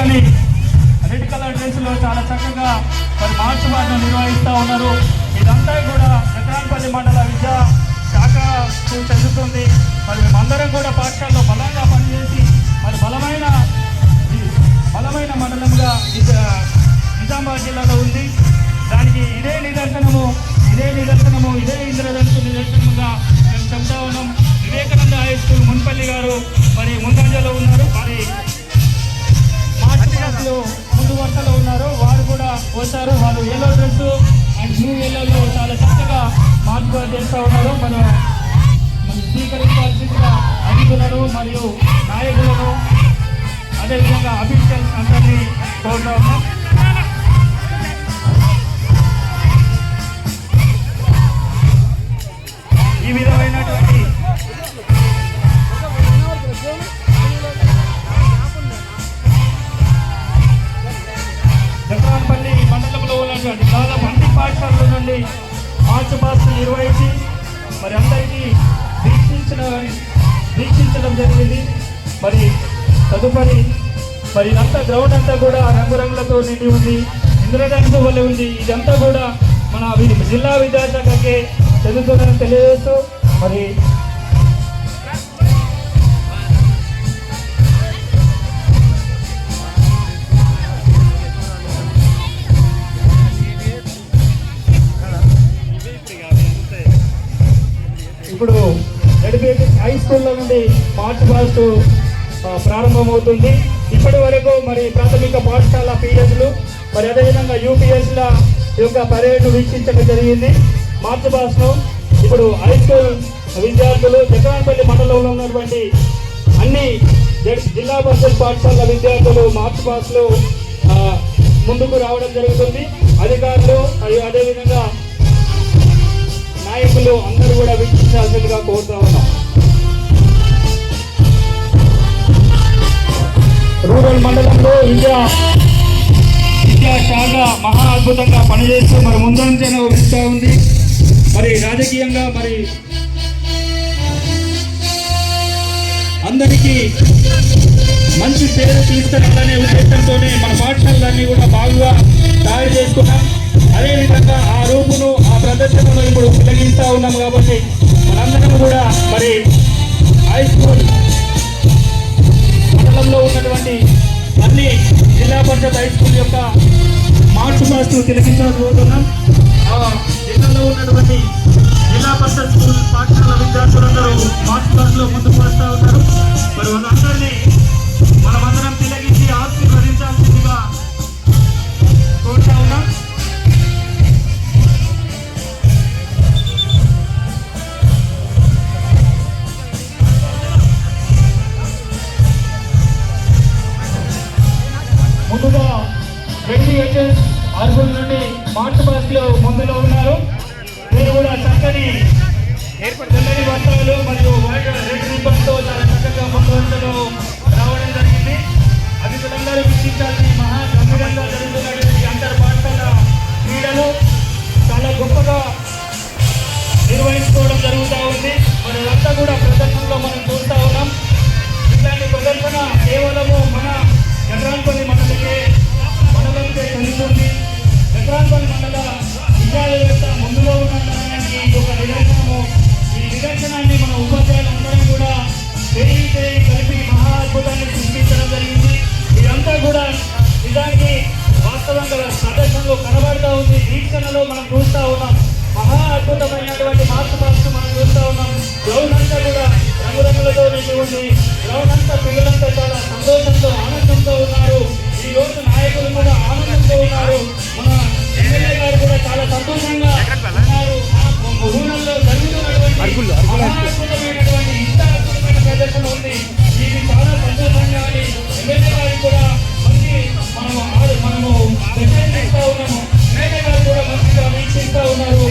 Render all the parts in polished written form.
చక్కని red colour డ్రెస్సులో చాలా చక్కగా మరి మార్చ్ పాటను నిర్వహిస్తూ ఉన్నారు. ఇదంతా కూడా జక్రాన్పల్లి మండల విద్యా శాఖ చెందుతుంది. మరి మేమందరం కూడా పాఠశాలలో బలంగా పనిచేసి మరి బలమైన మండలంగా నిజామాబాద్ జిల్లాలో ఉంది. దానికి ఇదే నిదర్శనము ఇదే ఇంద్రధనుసు నిదర్శనముగా మేము చెప్తా ఉన్నాం. వివేకానంద హై స్కూల్ మున్పల్లి గారు మరి ముందంజలో ఉన్నారు. మరి మార్చ్ పాస్లో ముందు వరుసలో ఉన్నారు. వారు కూడా వచ్చారు. వారు ఎల్లో డ్రెస్ అండ్ బ్లూ ఎల్లోలో చాలా చక్కగా మార్చ్ పాస్ చేస్తూ ఉన్నారు. మనం స్వీకరించాల్సిందిగా అతిథులను మరియు నాయకులను అదేవిధంగా అఫీషియల్స్ అందరినీ కోరుతా ఉన్నాం. ఈ విధమైనటువంటి జక్రాన్పల్లి మండలంలో ఉన్నటువంటి దాదాపు అన్ని పాఠశాలల నుండి మార్చ్ పాస్ నిర్వహించి మరి అందరికీ వీక్షించడం జరిగింది. మరి తదుపరి మరి ఇదంతా గ్రౌండ్ అంతా కూడా రంగురంగులతో నిండి ఉంది. ఇంద్రధనుసు వల్ల ఉంది. ఇదంతా కూడా మన జిల్లా విద్యాశాఖకే చెందుతుందని తెలియజేస్తూ మరి ఇప్పుడు ఎడ్యుకేషన్ హై స్కూల్లో నుండి మార్చ్ పాస్ట్ ప్రారంభమవుతుంది. ఇప్పటి వరకు మరి ప్రాథమిక పాఠశాల పిఎస్లు మరి అదేవిధంగా యూపీఎస్ల యొక్క పరేడ్ను వీక్షించడం జరిగింది. మార్చ్ పాస్ను ఇప్పుడు హై స్కూల్ విద్యార్థులు జక్రాన్పల్లి మండలంలో ఉన్నటువంటి అన్ని జిల్లా పరిషత్ పాఠశాల విద్యార్థులు మార్చ్ పాస్లో ముందుకు రావడం జరుగుతుంది. అధికారులు మరియు అదేవిధంగా నాయకులు అందరూ కూడా వీక్షించాల్సిందిగా కోరుతా ఉన్నాం. రూరల్ మండలంలో విద్యా శాఖ మహా అద్భుతంగా పనిచేస్తూ మరి ముందంజన వస్తూ ఉంది. మరి రాజకీయంగా మరి అందరికీ మంచి పేరు తీసుకురావాలనే ఉద్దేశంతోనే మన పాఠశాలలన్నీ కూడా బాగుగా తయారు చేసుకున్నాం. అదేవిధంగా ఆ రూపును ఆ ప్రదర్శనను ఇప్పుడు తొలగిస్తూ ఉన్నాం. కాబట్టి మనందరం కూడా మరి హై స్కూల్ మండలంలో ఉన్నటువంటి అన్ని జిల్లా పరిషత్ హై స్కూల్ యొక్క మార్చ్ పాస్ట్ తిలకించబోతున్నాం. జిల్లాలో ఉన్నటువంటి జిల్లా పరిషత్ స్కూల్ పాఠశాల విద్యార్థులందరూ మార్చ్ పాస్ట్లో ముందుకు వస్తూ ఉన్నారు. మరి వాళ్ళందరినీ మనమందరం తిలగించి ఆశీర్వదించాల్సిందిగా కోరుతా ఉన్నాం. ముందుగా ఎడ్యుకేషన్ అర్బన్ నుండి మార్చ్ పాస్ట్లో ముందులో ఉన్నారు. మీరు కూడా చక్కని తెల్లని వస్త్రాలు మరియు రెడ్ రిబ్బన్తో చాలా చక్కగా ముందు వరుసలో రావడం జరిగింది. అతిథులందరూ వీక్షించాలని మహా గంభీరంగా జరుగుతున్నటువంటి అంతర్ పాఠశాల క్రీడలు చాలా గొప్పగా నిర్వహించుకోవడం జరుగుతూ ఉంది. మరి అంతా కూడా ప్రదర్శనలో మనం చూస్తూ ఉన్నాం. ఇట్లాంటి ప్రదర్శన కేవలము మన జక్రాన్పల్లి మండలంకే చెందుతుంది. జక్రాన్పల్లి మండల విద్యా వ్యవస్థ ముందులో ఉన్నదానికి ఒక నిదర్శనము. ఈ నిదర్శనాన్ని మన ఉపాధ్యాయులు అందరం కూడా చేయి కలిపి మహా అద్భుతాన్ని సృష్టించడం జరిగింది. ఇదంతా కూడా నిజానికి వాస్తవంగా ప్రదర్శనలో కనబడుతూ ఉంది. వీక్షణలో మనం చూస్తూ ఉన్నాం. మహా అద్భుతమైనటువంటి మార్చ్ పాస్ట్ మనం చూస్తూ ఉన్నాం. గ్రౌండ్ అంతా కూడా రంగురంగులతో నిండి ఉంది. గ్రౌండ్ అంతా పిల్లలంతా చాలా సంతోషంతో ఆనందంతో ఉన్నారు. ఈ రోజు నాయకులు కూడా ఆనందంతో ఉన్నారు. మన ఎమ్మెల్యే గారు కూడా చాలా సంతోషంగా ఉన్నారు. ఊళ్ళల్లో జరుగుతున్నటువంటి అద్భుతమైనటువంటి ఇంత అద్భుతమైన ప్రదర్శన ఉంది. ఇది చాలా సంతోషంగా అని ఎమ్మెల్యే గారికి కూడా మంచి మనము ఇస్తూ ఉన్నాము. ఎమ్మెల్యే గారు కూడా మంచిగా వీక్షిస్తూ ఉన్నారు.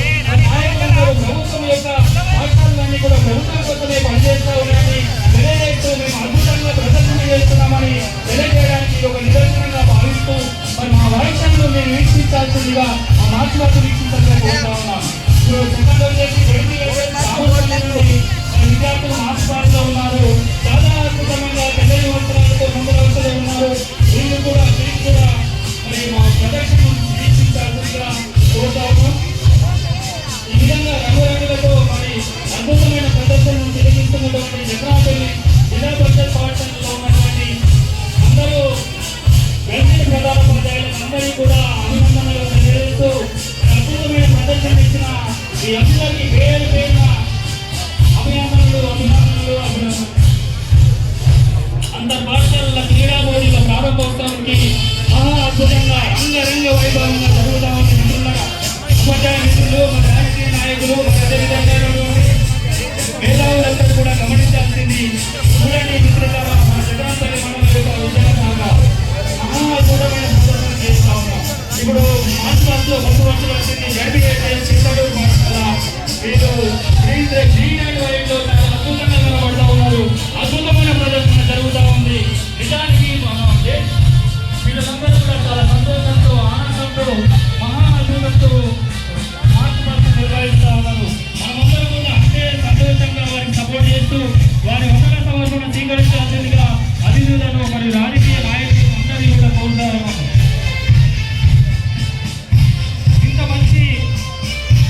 నాయకులందరూ ప్రభుత్వం యొక్క పాఠశాలన్నీ కూడా ప్రభుత్వం కోసమే పనిచేస్తూ ఉన్నాయని తెలియజేస్తూ మేము అద్భుతంగా ప్రదర్శన చేస్తున్నామని తెలియజేయడానికి ఒక నిదర్శనంగా భావిస్తూ మరి మా వాయిస్ను మేము వీక్షించాల్సిందిగా మా మార్చ్ పాస్ట్ వీక్షించాలని కోరుతా ఉన్నాం. ఇప్పుడు సెకండ్ వచ్చేసి విద్యార్థులు మార్చ్ పాస్ట్లో ఉన్నారు. చాలా అద్భుతమైన పెద్ద వస్త్రాలతో ముందు వరుసలో ఉన్నారు. వీళ్ళు కూడా మరి మా ప్రదర్శనను వీక్షించాల్సిందిగా కోరుతా ఉన్నాం. ఈ విధంగా రంగురంగులతో మరి అద్భుతమైన ప్రదర్శనను తిలకిస్తున్నటువంటి జగనాపల్లి జిల్లా పరిషత్ పాఠశాలలో ఉన్నటువంటి అందరూ గణిత ప్రధానోపాధ్యాయులను అందరికీ కూడా అభినందనలు తెలియజేస్తూ అద్భుతమైన ప్రదర్శన ఇచ్చిన ఈ అందరికీ పేరు పేరున అభినందనలు. అంతర్ పాఠశాలల క్రీడా పోటీల ప్రారంభోత్సవానికి మహా అద్భుతంగా రంగరంగ వైభవంగా జరుగుతా ఉంది. మిత్రులారా, ఉపాధ్యాయ మిత్రులు, మన రాజకీయ నాయకులు, అదేవిధంగా మేధావులందరూ కూడా గమనించాల్సింది చూడండి మిత్రులారా, మన జగనాపల్లి మండలం యొక్క విద్యాశాఖ మహా అద్భుతమైన ప్రదర్శన చేస్తా ఉన్నాం. ఇప్పుడు మార్చ్ మాసంలో కొత్త వర్షాలు వచ్చింది. చిత్తూరు పాఠశాల వీళ్ళు గ్రీన్ అండ్ వైట్ లో చాలా అద్భుతంగా కనబడతా ఉన్నారు. అద్భుతమైన ప్రదర్శన జరుగుతూ ఉంది. నిజానికి మనం వీళ్ళందరూ కూడా చాలా సంతోషంతో ఆనందంతో మహా అద్భుతంతో మార్చ్ మాసం నిర్వహిస్తూ ఉన్నారు. మనమందరూ కూడా అంతే సంతోషంగా వారికి సపోర్ట్ చేస్తూ వారి వందన సమర్పణ స్వీకరించాల్సిందిగా అతిథులను మరియు రాజకీయ నాయకులు అందరినీ కూడా కోరుతా ఉన్నాము. ఇంత మంచి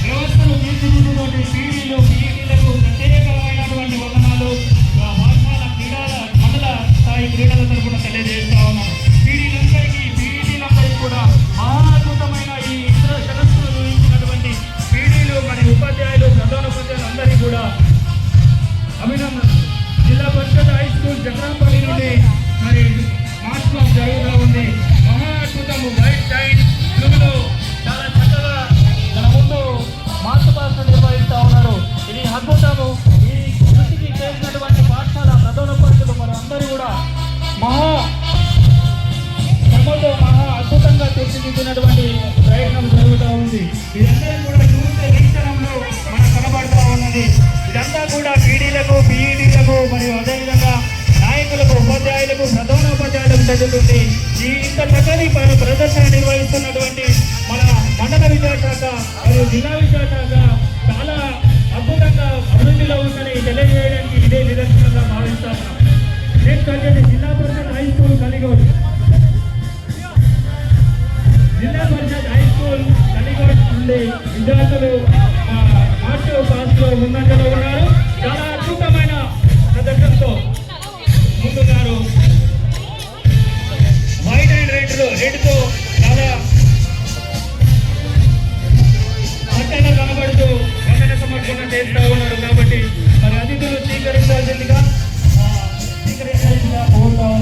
వ్యవస్థను తీర్చిదిద్దుతోటి పీఈటీలకు ప్రత్యేకమైనటువంటి వందనాలు పాఠశాల క్రీడల మండల స్థాయి క్రీడల తరఫున తెలియజేస్తా ఉన్నాం. పీఈటీలందరికీ కూడా మహా అద్భుతమైన ఈ ఇతర సదస్సులు నిర్వహించినటువంటి పీఈటీలు మరియు ఉపాధ్యాయులు ప్రధానోపాధ్యాయులు అందరికీ కూడా అభినందనలు. జిల్లా పరిషత్ హై స్కూల్ జగనాపల్లి నుండి మరి మార్చ్ మాస్ జరుగుతూ ఉంది. మహా అద్భుతము వైట్ టైన్ తెలుగులో చాలా చక్కగా తన ముందు మార్చ్ మాస్ నిర్వహిస్తూ ఉన్నారు. ఇది అద్భుతము. ఈ కృషికి చేసినటువంటి పాఠశాల ప్రధానోపాధ్యాయులు మరి అందరూ కూడా మహా శ్రమతో మహా అద్భుతంగా తీర్చిదిద్దినటువంటి ప్రయత్నం జరుగుతూ ఉంది. ఇదంతా కూడా చూస్తే వీక్షణంలో మనకు కనబడుతూ ఉన్నది. ఇదంతా కూడా పీడీలకు పీఈటీలకు మరియు అదేవిధంగా నాయకులకు ఉపాధ్యాయులకు ప్రధానోపాధ్యాయులకు జరుగుతుంది. ఈ ఇంత చక్కని ప్రదర్శన నిర్వహిస్తున్నటువంటి మన మండల విద్యాశాఖ మరియు జిల్లా విద్యాశాఖ చాలా అద్భుతంగా అభివృద్ధిలో ఉందని తెలియజేయడానికి ఇదే నిదర్శనంగా భావిస్తాము.